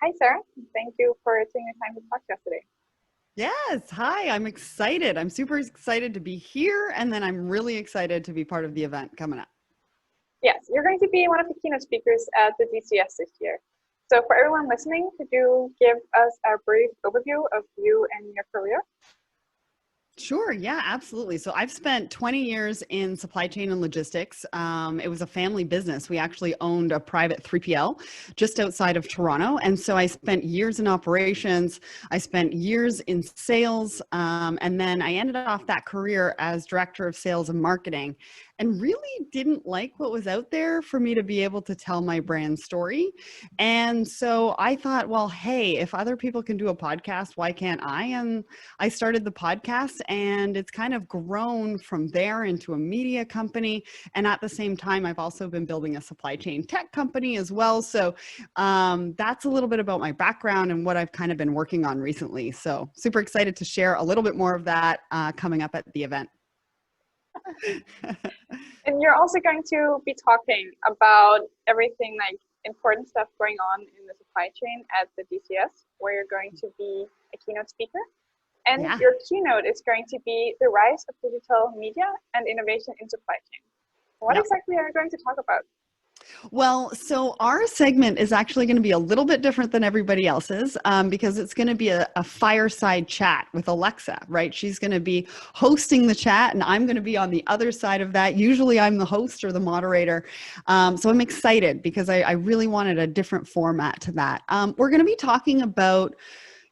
Hi, Sarah. Thank you for taking the time to talk to us today. Yes. Hi, I'm excited. I'm super excited to be here. And then I'm really excited to be part of the event coming up. Yes, you're going to be one of the keynote speakers at the DCS this year. So for everyone listening, could you give us a brief overview of you and your career? Sure. Yeah, absolutely. So I've spent 20 years in supply chain and logistics. It was a family business. We actually owned a private 3PL just outside of Toronto. And so I spent years in operations. I spent years in sales. And then I ended off that career as director of sales and marketing, and really didn't like what was out there for me to be able to tell my brand story. And so I thought, well, hey, if other people can do a podcast, why can't I? And I started the podcast, and it's kind of grown from there into a media company. And at the same time, I've also been building a supply chain tech company as well. So that's a little bit about my background and what I've kind of been working on recently. So super excited to share a little bit more of that coming up at the event. And you're also going to be talking about everything like important stuff going on in the supply chain at the DCS, where you're going to be a keynote speaker. And Yeah. your keynote is going to be the rise of digital media and innovation in supply chain. What Yep. exactly are you going to talk about? Well, so our segment is actually going to be a little bit different than everybody else's because it's going to be a fireside chat with Alexa, right? She's going to be hosting the chat, and I'm going to be on the other side of that. Usually I'm the host or the moderator. So I'm excited because I really wanted a different format to that. We're going to be talking about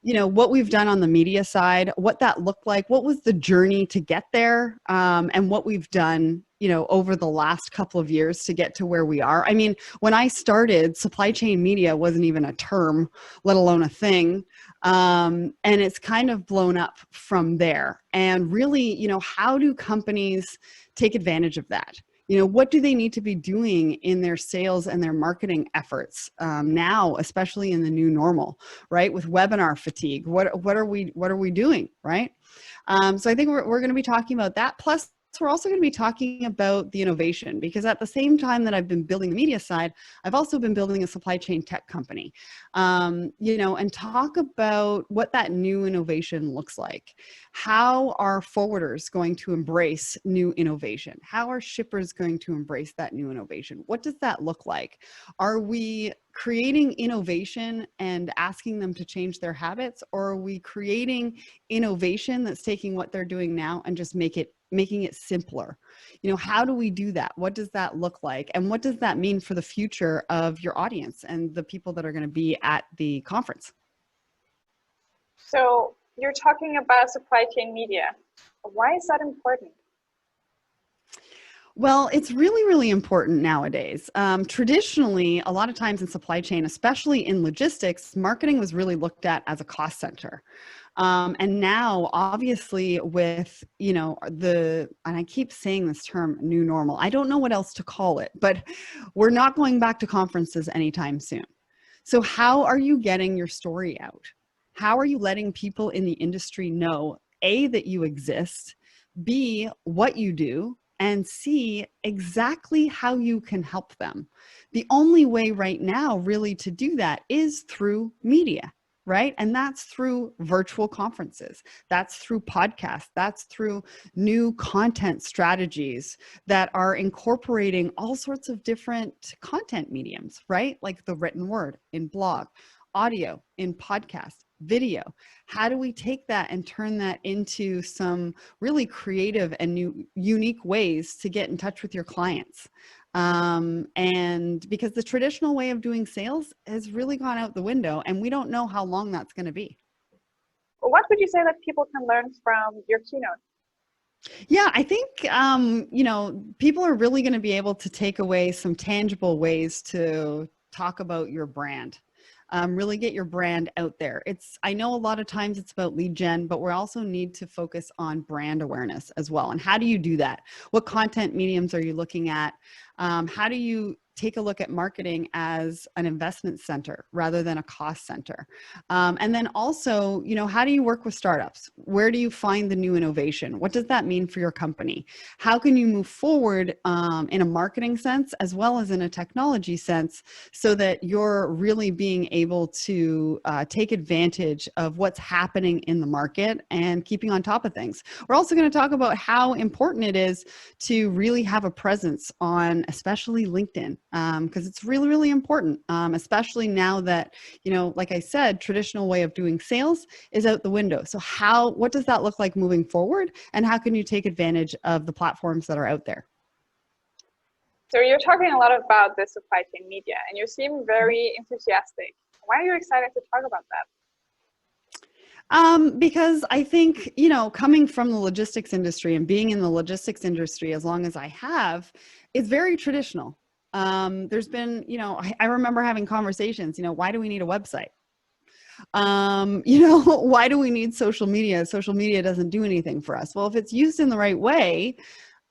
what we've done on the media side, what that looked like, what was the journey to get there, and what we've done, over the last couple of years to get to where we are. I mean, when I started, supply chain media wasn't even a term, let alone a thing. And it's kind of blown up from there. And really, how do companies take advantage of that? What do they need to be doing in their sales and their marketing efforts now, especially in the new normal, right? With webinar fatigue, what are we doing, right? So I think we're going to be talking about that. Plus, we're also going to be talking about the innovation, because at the same time that I've been building the media side, I've also been building a supply chain tech company, and talk about what that new innovation looks like. How are forwarders going to embrace new innovation? How are shippers going to embrace that new innovation? What does that look like? Are we creating innovation and asking them to change their habits, or are we creating innovation that's taking what they're doing now and just making it simpler? How do we do that? What does that look like? And what does that mean for the future of your audience and the people that are going to be at the conference? So you're talking about supply chain media. Why is that important? Well, it's really, really important nowadays. Traditionally, a lot of times in supply chain, especially in logistics, marketing was really looked at as a cost center. And now, obviously, with, and I keep saying this term, new normal, I don't know what else to call it, but we're not going back to conferences anytime soon. So how are you getting your story out? How are you letting people in the industry know, A, that you exist, B, what you do, and see exactly how you can help them? The only way right now really to do that is through media, right? And that's through virtual conferences. That's through podcasts. That's through new content strategies that are incorporating all sorts of different content mediums, right? Like the written word in blog, audio in podcast, video. How do we take that and turn that into some really creative and new, unique ways to get in touch with your clients? And because the traditional way of doing sales has really gone out the window, and we don't know how long that's going to be. What would you say that people can learn from your keynote? Yeah, I think, people are really going to be able to take away some tangible ways to talk about your brand. Really get your brand out there. I know a lot of times it's about lead gen, but we also need to focus on brand awareness as well. And how do you do that? What content mediums are you looking at? How do you take a look at marketing as an investment center rather than a cost center. And then also, how do you work with startups? Where do you find the new innovation? What does that mean for your company? How can you move forward in a marketing sense as well as in a technology sense so that you're really being able to take advantage of what's happening in the market and keeping on top of things? We're also going to talk about how important it is to really have a presence on especially LinkedIn, because it's really, really important, especially now that, like I said, traditional way of doing sales is out the window. So what does that look like moving forward? And how can you take advantage of the platforms that are out there? So you're talking a lot about the supply chain media, and you seem very enthusiastic. Why are you excited to talk about that? Because I think, coming from the logistics industry and being in the logistics industry as long as I have, it's very traditional. There's been, I remember having conversations, why do we need a website? Why do we need social media? Social media doesn't do anything for us. Well, if it's used in the right way,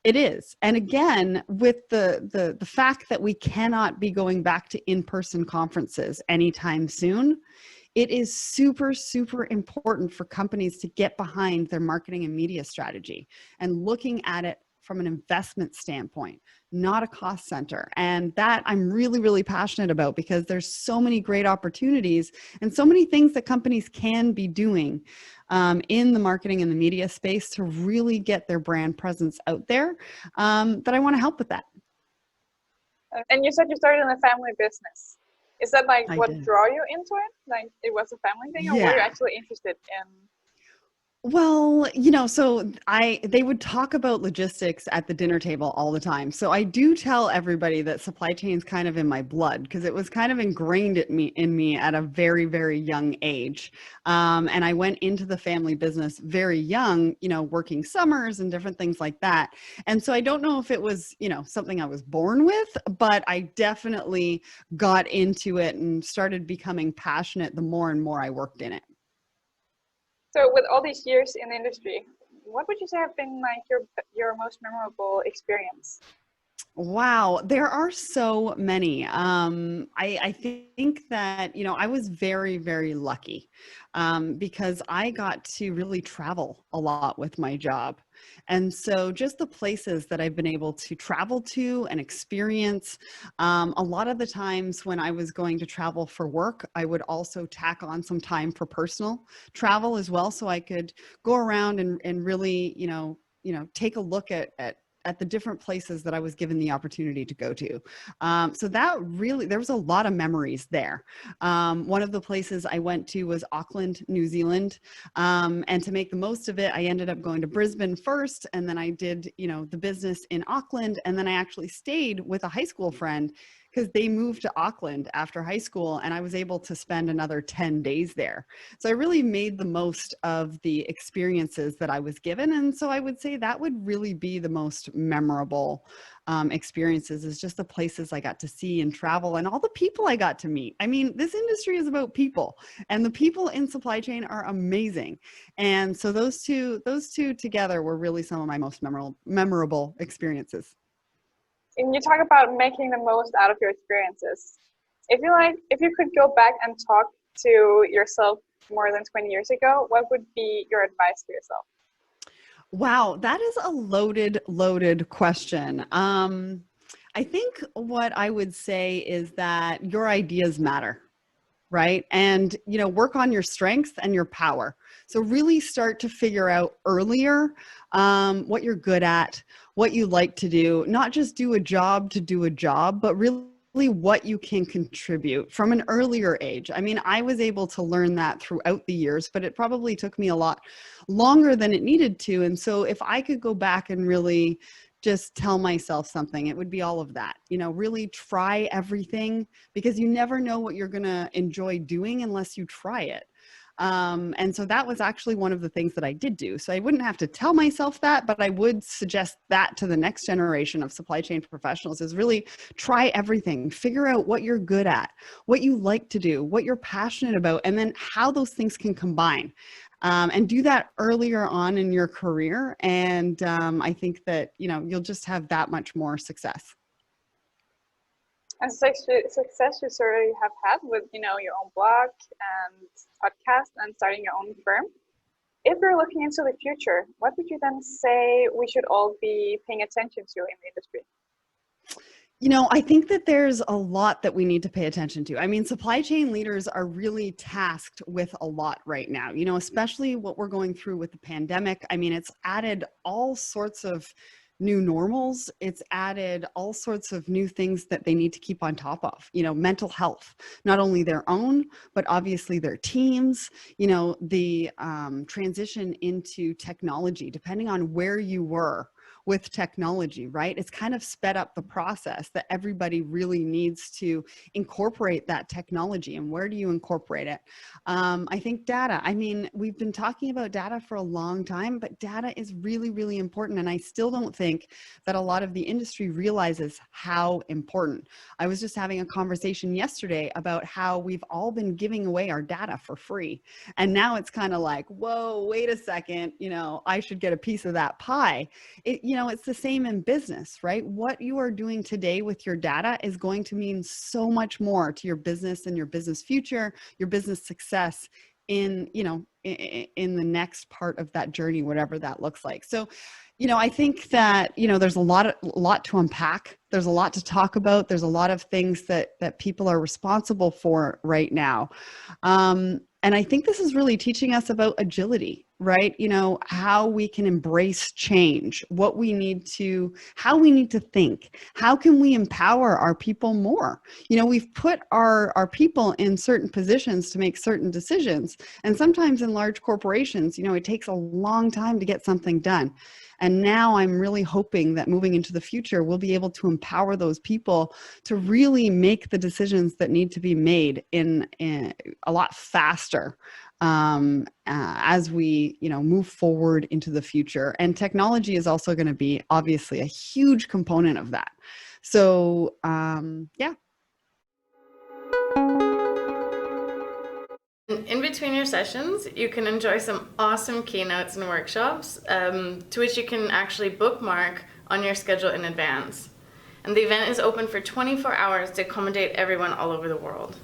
it is. And again, with the fact that we cannot be going back to in-person conferences anytime soon, it is super, super important for companies to get behind their marketing and media strategy and looking at it from an investment standpoint, not a cost center. And that I'm really, really passionate about, because there's so many great opportunities and so many things that companies can be doing in the marketing and the media space to really get their brand presence out there, that I want to help with that. And you said you started in a family business. Is that what did. drew you into it? Like it was a family thing, or were you actually interested in? Well, so they would talk about logistics at the dinner table all the time. So I do tell everybody that supply chain is kind of in my blood, because it was kind of ingrained in me at a very, very young age. And I went into the family business very young, working summers and different things like that. And so I don't know if it was, something I was born with, but I definitely got into it and started becoming passionate the more and more I worked in it. So with all these years in the industry, what would you say have been your most memorable experience? Wow, there are so many. I think that, I was very, very lucky because I got to really travel a lot with my job. And so just the places that I've been able to travel to and experience, a lot of the times when I was going to travel for work, I would also tack on some time for personal travel as well. So I could go around and really, take a look at the different places that I was given the opportunity to go to. So that really, there was a lot of memories there. One of the places I went to was Auckland, New Zealand. And to make the most of it, I ended up going to Brisbane first, and then I did, the business in Auckland. And then I actually stayed with a high school friend because they moved to Auckland after high school, and I was able to spend another 10 days there. So I really made the most of the experiences that I was given. And so I would say that would really be the most memorable experiences, is just the places I got to see and travel and all the people I got to meet. I mean, this industry is about people, and the people in supply chain are amazing. And so those two together were really some of my most memorable experiences. And you talk about making the most out of your experiences. If you could go back and talk to yourself more than 20 years ago, what would be your advice to yourself? Wow, that is a loaded question. I think what I would say is that your ideas matter, right? And, work on your strengths and your power. So really start to figure out earlier what you're good at, what you like to do, not just do a job to do a job, but really what you can contribute from an earlier age. I mean, I was able to learn that throughout the years, but it probably took me a lot longer than it needed to. And so if I could go back and really just tell myself something, it would be all of that. Really try everything, because you never know what you're going to enjoy doing unless you try it. And so that was actually one of the things that I did do. So I wouldn't have to tell myself that, but I would suggest that to the next generation of supply chain professionals, is really try everything, figure out what you're good at, what you like to do, what you're passionate about, and then how those things can combine. And do that earlier on in your career. And I think that, you'll just have that much more success. And success you certainly have had with, your own blog and podcast and starting your own firm. If you're looking into the future, what would you then say we should all be paying attention to in the industry? I think that there's a lot that we need to pay attention to. I mean, supply chain leaders are really tasked with a lot right now, especially what we're going through with the pandemic. I mean, it's added all sorts of new normals. It's added all sorts of new things that they need to keep on top of, mental health, not only their own, but obviously their teams, the transition into technology, depending on where you were with technology, right? It's kind of sped up the process that everybody really needs to incorporate that technology. And where do you incorporate it? I think data. I mean, we've been talking about data for a long time, but data is really, really important. And I still don't think that a lot of the industry realizes how important. I was just having a conversation yesterday about how we've all been giving away our data for free. And now it's kind of like, whoa, wait a second, I should get a piece of that pie. It's the same in business, right? What you are doing today with your data is going to mean so much more to your business and your business future, your business success in the next part of that journey, whatever that looks like. So, I think that, there's a lot to unpack. There's a lot to talk about. There's a lot of things that people are responsible for right now. And I think this is really teaching us about agility, right? How we can embrace change, how we need to think, how can we empower our people more? We've put our people in certain positions to make certain decisions. And sometimes in large corporations, it takes a long time to get something done. And now I'm really hoping that moving into the future, we'll be able to empower those people to really make the decisions that need to be made in a lot faster as we, move forward into the future. And technology is also going to be obviously a huge component of that. So, yeah. In between your sessions, you can enjoy some awesome keynotes and workshops to which you can actually bookmark on your schedule in advance. And the event is open for 24 hours to accommodate everyone all over the world.